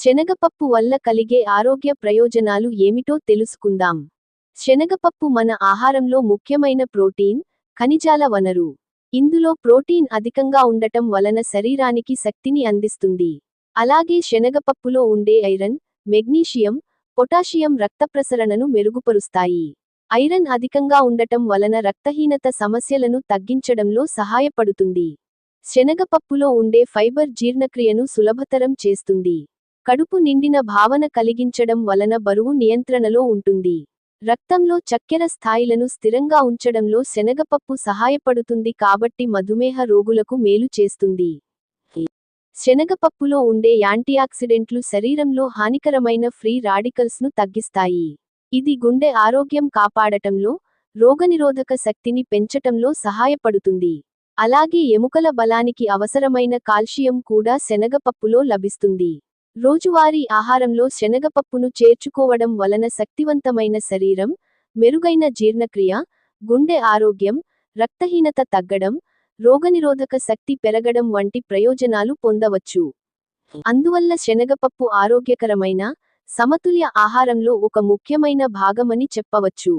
శనగపప్పు వల్ల కలిగే ఆరోగ్య ప్రయోజనాలు ఏమిటో తెలుసుకుందాం. శనగపప్పు మన ఆహారంలో ముఖ్యమైన ప్రోటీన్, ఖనిజాల వనరు. ఇందులో ప్రోటీన్ అధికంగా ఉండటం వలన శరీరానికి శక్తిని అందిస్తుంది. అలాగే శనగపప్పులో ఉండే ఐరన్, మెగ్నీషియం, పొటాషియం రక్త ప్రసరణను మెరుగుపరుస్తాయి. ఐరన్ అధికంగా ఉండటం వలన రక్తహీనత సమస్యలను తగ్గించడంలో సహాయపడుతుంది. శనగపప్పులో ఉండే ఫైబర్ జీర్ణక్రియను సులభతరం చేస్తుంది. కడుపు నిండిన భావన కలిగించడం వలన బరువు నియంత్రణలో ఉంటుంది. రక్తంలో చక్కెర స్థాయిలను స్థిరంగా ఉంచడంలో శనగపప్పు సహాయపడుతుంది కాబట్టి మధుమేహ రోగులకు మేలు చేస్తుంది. శనగపప్పులో ఉండే యాంటీఆక్సిడెంట్లు శరీరంలో హానికరమైన ఫ్రీ రాడికల్స్ను తగ్గిస్తాయి. ఇది గుండె ఆరోగ్యం కాపాడటంలో, రోగనిరోధక శక్తిని పెంచటంలో సహాయపడుతుంది. అలాగే ఎముకల బలానికి అవసరమైన కాల్షియం కూడా శనగపప్పులో లభిస్తుంది. రోజువారీ ఆహారంలో శనగపప్పును చేర్చుకోవడం వలన శక్తివంతమైన శరీరం, మెరుగైన జీర్ణక్రియ, గుండె ఆరోగ్యం, రక్తహీనత తగ్గడం, రోగనిరోధక శక్తి పెరగడం వంటి ప్రయోజనాలు పొందవచ్చు. అందువల్ల శనగపప్పు ఆరోగ్యకరమైన, సమతుల్య ఆహారంలో ఒక ముఖ్యమైన భాగమని చెప్పవచ్చు.